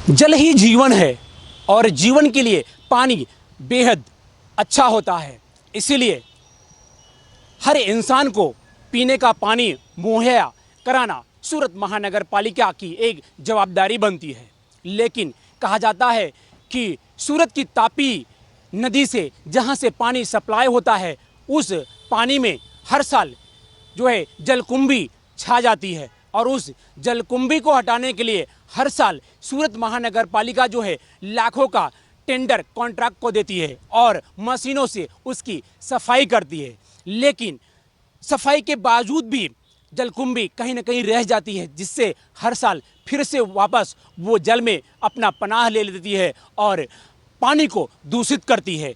जल ही जीवन है और जीवन के लिए पानी बेहद अच्छा होता है। इसीलिए हर इंसान को पीने का पानी मुहैया कराना सूरत महानगर पालिका की एक जवाबदारी बनती है। लेकिन कहा जाता है कि सूरत की तापी नदी से जहां से पानी सप्लाई होता है, उस पानी में हर साल जो है जलकुंभी छा जाती है और उस जलकुंभी को हटाने के लिए हर साल सूरत महानगर पालिका जो है लाखों का टेंडर कॉन्ट्रैक्ट को देती है और मशीनों से उसकी सफाई करती है। लेकिन सफाई के बावजूद भी जलकुंभी कहीं ना कहीं रह जाती है, जिससे हर साल फिर से वापस वो जल में अपना पनाह ले लेती है और पानी को दूषित करती है।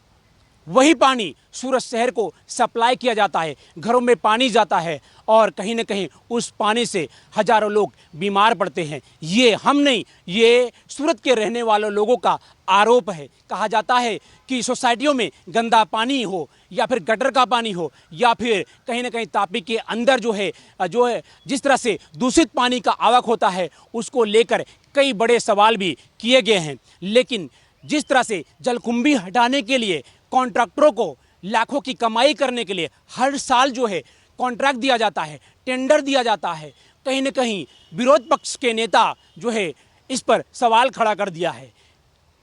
वही पानी सूरत शहर को सप्लाई किया जाता है, घरों में पानी जाता है और कहीं ना कहीं उस पानी से हजारों लोग बीमार पड़ते हैं। ये हम नहीं, ये सूरत के रहने वालों लोगों का आरोप है। कहा जाता है कि सोसाइटियों में गंदा पानी हो या फिर गटर का पानी हो या फिर कहीं ना कहीं तापी के अंदर जो है जिस तरह से दूषित पानी का आवक होता है, उसको लेकर कई बड़े सवाल भी किए गए हैं। लेकिन जिस तरह से जलकुंभी हटाने के लिए कॉन्ट्रैक्टरों को लाखों की कमाई करने के लिए हर साल जो है कॉन्ट्रैक्ट दिया जाता है, टेंडर दिया जाता है, कहीं ना कहीं विरोध पक्ष के नेता जो है इस पर सवाल खड़ा कर दिया है।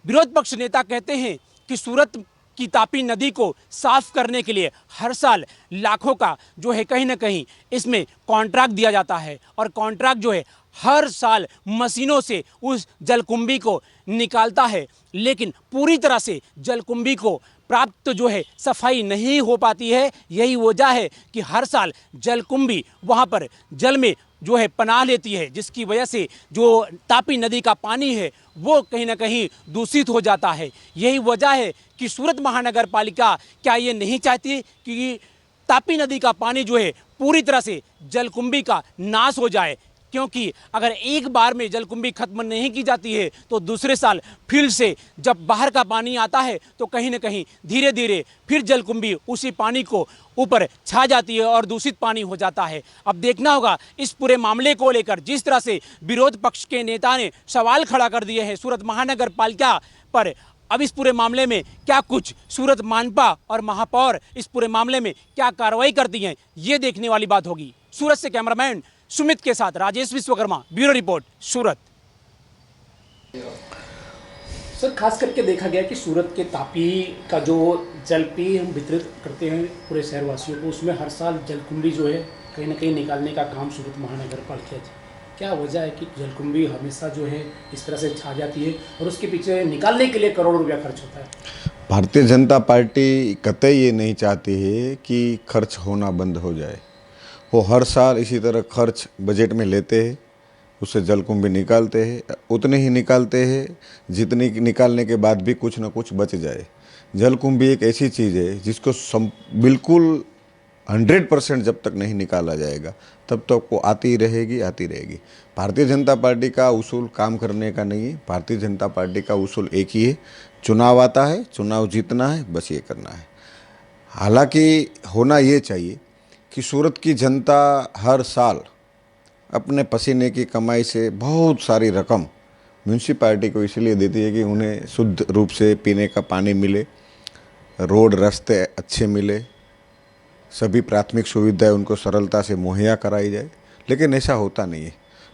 विरोध पक्ष नेता कहते हैं कि सूरत की तापी नदी को साफ करने के लिए हर साल लाखों का जो है कहीं ना कहीं इसमें कॉन्ट्रैक्ट दिया जाता है और कॉन्ट्रैक्ट जो है हर साल मशीनों से उस जलकुंभी को निकालता है, लेकिन पूरी तरह से जलकुंभी को प्राप्त जो है सफाई नहीं हो पाती है। यही वजह है कि हर साल जलकुंभी वहाँ पर जल में जो है पनाह लेती है, जिसकी वजह से जो तापी नदी का पानी है वो कहीं ना कहीं दूषित हो जाता है। यही वजह है कि सूरत महानगर पालिका क्या ये नहीं चाहती कि तापी नदी का पानी जो है पूरी तरह से जलकुंभी का नाश हो जाए, क्योंकि अगर एक बार में जलकुंभी खत्म नहीं की जाती है तो दूसरे साल फिर से जब बाहर का पानी आता है तो कहीं ना कहीं धीरे धीरे फिर जलकुंभी उसी पानी को ऊपर छा जाती है और दूषित पानी हो जाता है। अब देखना होगा इस पूरे मामले को लेकर जिस तरह से विरोध पक्ष के नेता ने सवाल खड़ा कर दिए हैं सूरत महानगर पालिका पर, अब इस पूरे मामले में क्या कुछ सूरत मानपा और महापौर इस पूरे मामले में क्या कार्रवाई करती हैं, ये देखने वाली बात होगी। सूरत से कैमरामैन सुमित के साथ राजेश विश्वकर्मा, ब्यूरो रिपोर्ट, सूरत। सर, खास करके देखा गया कि सूरत के तापी का जो जल पी हम वितरित करते हैं पूरे शहरवासियों को, उसमें हर साल जलकुंभी जो है कहीं ना कहीं निकालने का काम सूरत महानगर पालिका, क्या वजह है कि जलकुंभी हमेशा जो है इस तरह से छा जाती है और उसके पीछे निकालने के लिए करोड़ों रुपया खर्च होता है? भारतीय जनता पार्टी कतई ये नहीं चाहती है कि खर्च होना बंद हो जाए। वो हर साल इसी तरह खर्च बजट में लेते हैं, उससे जलकुंभी निकालते हैं, उतने ही निकालते हैं जितनी निकालने के बाद भी कुछ ना कुछ बच जाए। जलकुंभी एक ऐसी चीज़ है जिसको बिल्कुल 100% जब तक नहीं निकाला जाएगा तब तक वो आती रहेगी। भारतीय जनता पार्टी का उसूल काम करने का नहीं है। भारतीय जनता पार्टी का उसूल एक ही है, चुनाव आता है, चुनाव जीतना है, बस ये करना है। हालांकि होना ये चाहिए कि सूरत की जनता हर साल अपने पसीने की कमाई से बहुत सारी रकम म्यूनसिपालिटी को इसलिए देती है कि उन्हें शुद्ध रूप से पीने का पानी मिले, रोड रास्ते अच्छे मिले, सभी प्राथमिक सुविधाएं उनको सरलता से मुहैया कराई जाए। लेकिन ऐसा होता नहीं है।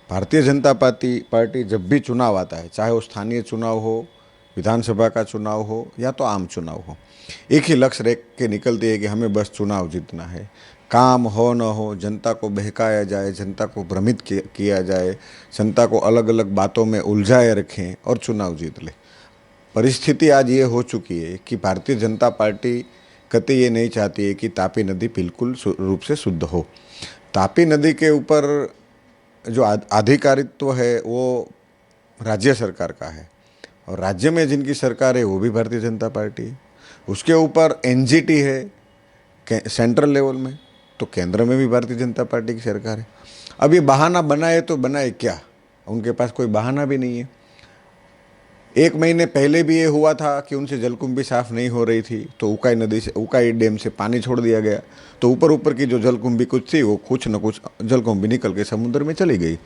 भारतीय जनता पार्टी जब भी चुनाव आता है, चाहे वो स्थानीय चुनाव हो, विधानसभा का चुनाव हो या तो आम चुनाव हो, एक ही लक्ष्य रख के निकलती है कि हमें बस चुनाव जीतना है। काम हो न हो, जनता को बहकाया जाए, जनता को भ्रमित किया जाए, जनता को अलग अलग बातों में उलझाए रखें और चुनाव जीत ले। परिस्थिति आज ये हो चुकी है कि भारतीय जनता पार्टी कतई ये नहीं चाहती है कि तापी नदी बिल्कुल रूप से शुद्ध हो। तापी नदी के ऊपर जो आधिकारित्व है वो राज्य सरकार का है और राज्य में जिनकी सरकार है वो भी भारतीय जनता पार्टी है। उसके ऊपर एनजीटी है सेंट्रल लेवल में, तो केंद्र में भी भारतीय जनता पार्टी की सरकार है। अब ये बहाना बनाए तो बनाए क्या, उनके पास कोई बहाना भी नहीं है। 1 महीने पहले भी ये हुआ था कि उनसे जलकुंभी साफ़ नहीं हो रही थी तो उकाई डैम से पानी छोड़ दिया गया, तो ऊपर की जो जलकुंभी कुछ थी वो कुछ न कुछ जलकुंभी निकल के समुद्र में चली गई।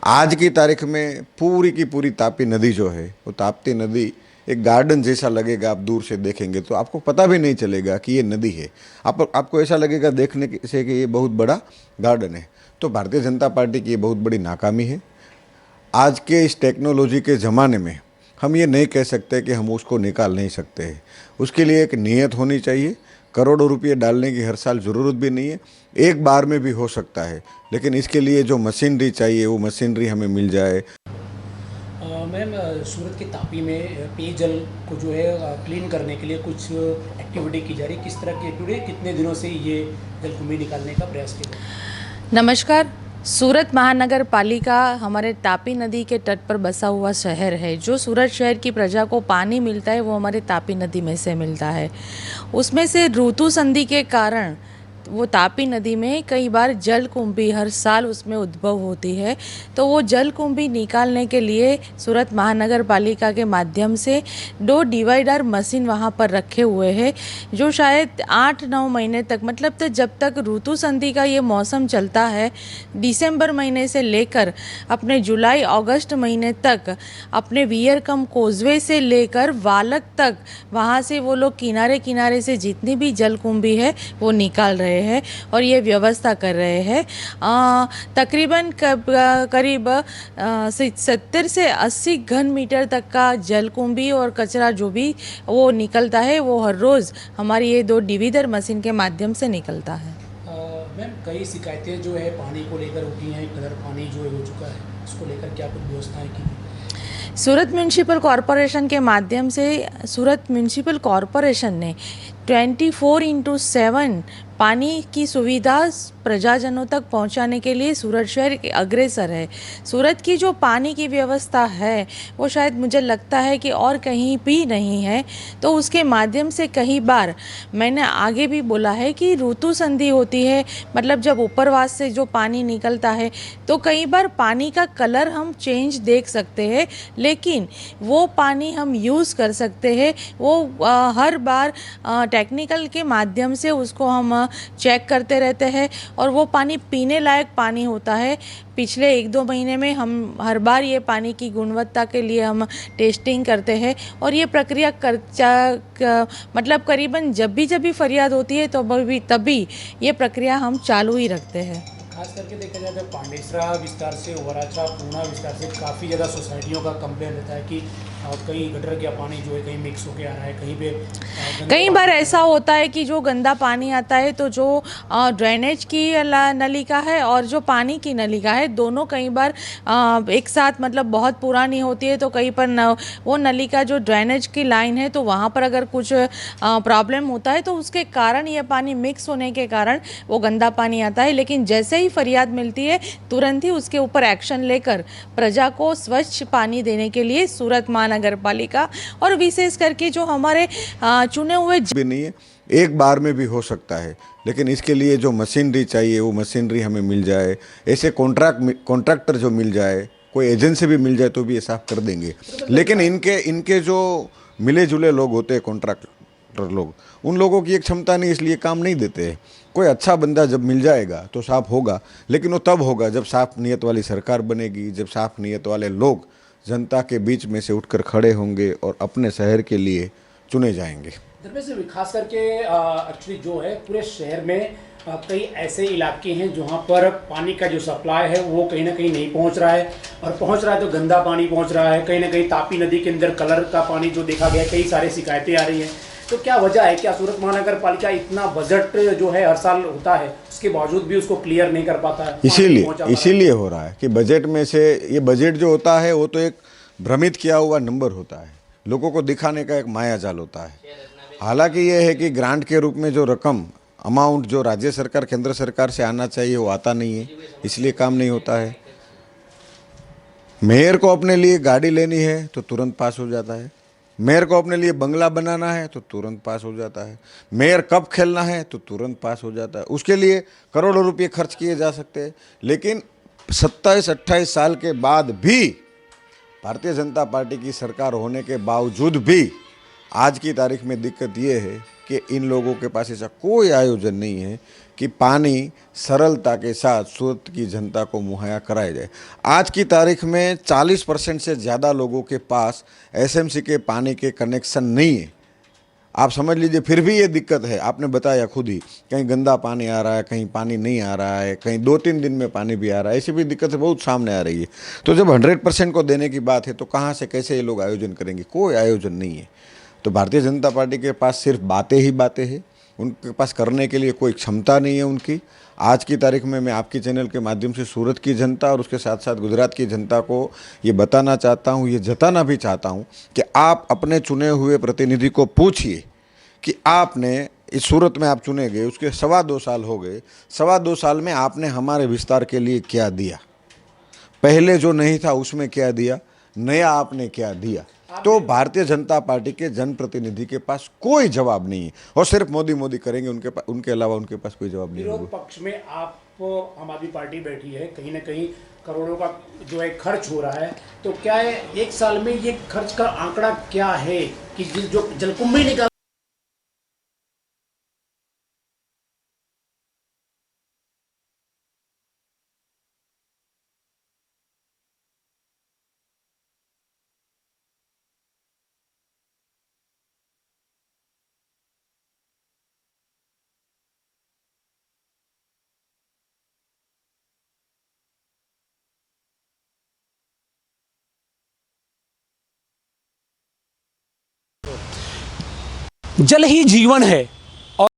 आज की तारीख में पूरी की पूरी तापी नदी जो है, वो ताप्ती नदी एक गार्डन जैसा लगेगा। आप दूर से देखेंगे तो आपको पता भी नहीं चलेगा कि ये नदी है। आपको ऐसा लगेगा देखने से कि ये बहुत बड़ा गार्डन है। तो भारतीय जनता पार्टी की ये बहुत बड़ी नाकामी है। आज के इस टेक्नोलॉजी के ज़माने में हम ये नहीं कह सकते कि हम उसको निकाल नहीं सकते हैं। उसके लिए एक नीयत होनी चाहिए। करोड़ों रुपये डालने की हर साल ज़रूरत भी नहीं है, एक बार में भी हो सकता है। लेकिन इसके लिए जो मशीनरी चाहिए वो मशीनरी हमें मिल जाए। मैम, सूरत के तापी में पेयजल को जो है क्लीन करने के लिए कुछ एक्टिविटी की जा रही है। किस तरह की एक्टिविटी, कितने दिनों से ये जलकुंभी निकालने का प्रयास किया जा रहा है? नमस्कार। सूरत महानगर पालिका हमारे तापी नदी के तट पर बसा हुआ शहर है। जो सूरत शहर की प्रजा को पानी मिलता है वो हमारे तापी नदी में से मिलता है। उसमें से ऋतु संधि के कारण वो तापी नदी में कई बार जलकुंभी हर साल उसमें उद्भव होती है। तो वो जलकुंभी निकालने के लिए सूरत महानगर पालिका के माध्यम से 2 डिवाइडर मशीन वहाँ पर रखे हुए हैं, जो शायद 8-9 महीने तक, मतलब तो जब तक ऋतु संधि का ये मौसम चलता है, दिसंबर महीने से लेकर अपने जुलाई अगस्त महीने तक अपने वियरकम कोजवे से लेकर वालक तक वहाँ से वो लोग किनारे किनारे से जितनी भी जलकुंभी है वो निकाल रहे हैं और ये व्यवस्था कर रहे हैं। तकरीबन करीब 70 से 80 घन मीटर तक का जलकुंभी और कचरा जो भी वो निकलता है वो हर रोज़ हमारी ये 2 डिवीडर मशीन के माध्यम से निकलता है। मैम, कई शिकायतें जो है पानी को लेकर उठी हैं। कलर पानी जो है हो चुका है, उसको लेकर क्या कुछ व्यवस्थाएं की? सूरत म्यूनसिपल कॉरपोरेशन के माध्यम से सूरत म्यूनसिपल कॉरपोरेशन ने 24/7 पानी की सुविधा प्रजाजनों तक पहुंचाने के लिए सूरत शहर अग्रसर है। सूरत की जो पानी की व्यवस्था है वो शायद मुझे लगता है कि और कहीं भी नहीं है। तो उसके माध्यम से कई बार मैंने आगे भी बोला है कि ऋतु संधि होती है, मतलब जब उपरवास से जो पानी निकलता है तो कई बार पानी का कलर हम चेंज देख सकते हैं, लेकिन वो पानी हम यूज़ कर सकते हैं। वो हर बार टेक्निकल के माध्यम से उसको हम चेक करते रहते हैं और वो पानी पीने लायक पानी होता है। पिछले 1-2 महीने में हम हर बार ये पानी की गुणवत्ता के लिए हम टेस्टिंग करते हैं और ये प्रक्रिया मतलब करीबन जब भी फरियाद होती है तो तभी ये प्रक्रिया हम चालू ही रखते हैं। खास करके देखा जाए तो पांडेसरा विस्तार से, वराछा, पूना विस्तार से काफ़ी ज़्यादा सोसाइटियों का कंप्लेन रहता है कि कहीं गटर का पानी जो है कहीं मिक्स होके आ रहा है, कहीं पे कई बार ऐसा होता है कि जो गंदा पानी आता है तो जो ड्रेनेज की नलिका है और जो पानी की नलिका है दोनों कई बार एक साथ, मतलब बहुत पुरानी होती है तो कहीं पर वो नलिका जो ड्रेनेज की लाइन है तो वहाँ पर अगर कुछ प्रॉब्लम होता है तो उसके कारण ये पानी मिक्स होने के कारण वो गंदा पानी आता है। लेकिन जैसे ही फरियाद मिलती है तुरंत ही उसके ऊपर एक्शन लेकर प्रजा को स्वच्छ पानी देने के लिए सूरत महानगर पालिका और विशेष करके जो हमारे चुने हुए भी नहीं है, एक बार में भी हो सकता है। लेकिन इसके लिए जो मशीनरी चाहिए वो मशीनरी हमें मिल जाए। ऐसे कॉन्ट्रैक्टर जो मिल जाए, कोई एजेंसी भी मिल जाए तो भी ये साफ कर देंगे। लेकिन इनके जो मिले जुले लोग होते हैं, कॉन्ट्रैक्टर लोग, उन लोगों की एक क्षमता नहीं, इसलिए काम नहीं देते हैं। कोई अच्छा बंदा जब मिल जाएगा तो साफ होगा, लेकिन वो तब होगा जब साफ नीयत वाली सरकार बनेगी, जब साफ नीयत वाले लोग जनता के बीच में से उठकर खड़े होंगे और अपने शहर के लिए चुने जाएंगे। धर्मेश, खास करके एक्चुअली जो है पूरे शहर में कई ऐसे इलाके हैं जहाँ पर पानी का जो सप्लाई है वो कहीं ना कहीं नहीं पहुँच रहा है, और पहुँच रहा है तो गंदा पानी पहुँच रहा है। कहीं ना कहीं तापी नदी के अंदर कलर का पानी जो देखा गया, कई सारी शिकायतें आ रही हैं। तो क्या वजह है? क्या सूरत महानगर पालिका इतना बजट जो है हर साल होता है उसके बावजूद भी उसको क्लियर नहीं कर पाता है? इसीलिए हो रहा है कि बजट में से ये बजट जो होता है वो तो एक भ्रमित किया हुआ नंबर होता है, लोगों को दिखाने का एक माया जाल होता है। हालांकि ये है कि ग्रांट के रूप में जो रकम, अमाउंट जो राज्य सरकार, केंद्र सरकार से आना चाहिए वो आता नहीं है, इसलिए काम नहीं होता है। मेयर को अपने लिए गाड़ी लेनी है तो तुरंत पास हो जाता है, मेयर को अपने लिए बंगला बनाना है तो तुरंत पास हो जाता है, मेयर कप खेलना है तो तुरंत पास हो जाता है। उसके लिए करोड़ों रुपये खर्च किए जा सकते हैं। लेकिन 27-28 साल के बाद भी, भारतीय जनता पार्टी की सरकार होने के बावजूद भी आज की तारीख में दिक्कत ये है कि इन लोगों के पास ऐसा कोई आयोजन नहीं है कि पानी सरलता के साथ सूरत की जनता को मुहैया कराया जाए। आज की तारीख में 40% से ज़्यादा लोगों के पास एसएमसी के पानी के कनेक्शन नहीं है। आप समझ लीजिए, फिर भी ये दिक्कत है। आपने बताया खुद ही, कहीं गंदा पानी आ रहा है, कहीं पानी नहीं आ रहा है, कहीं 2-3 दिन में पानी भी आ रहा है। ऐसी भी दिक्कत बहुत सामने आ रही है। तो जब 100% को देने की बात है तो कहाँ से कैसे ये लोग आयोजन करेंगे? कोई आयोजन नहीं है। तो भारतीय जनता पार्टी के पास सिर्फ बातें ही बातें हैं, उनके पास करने के लिए कोई क्षमता नहीं है उनकी। आज की तारीख में मैं आपकी चैनल के माध्यम से सूरत की जनता और उसके साथ साथ गुजरात की जनता को ये बताना चाहता हूँ, ये जताना भी चाहता हूँ कि आप अपने चुने हुए प्रतिनिधि को पूछिए कि आपने इस सूरत में आप चुने गए, उसके 2.25 साल हो गए, 2.25 साल में आपने हमारे विस्तार के लिए क्या दिया, पहले जो नहीं था उसमें क्या दिया, नया आपने क्या दिया। तो भारतीय जनता पार्टी के जनप्रतिनिधि के पास कोई जवाब नहीं है और सिर्फ मोदी मोदी करेंगे, उनके अलावा उनके पास कोई जवाब नहीं विरोध होगा। पक्ष में आप आम आदमी पार्टी बैठी है, कहीं ना कहीं करोड़ों का जो है खर्च हो रहा है, तो क्या है एक साल में ये खर्च का आंकड़ा क्या है कि जो जलकुंभ ही निकाल जल ही जीवन है।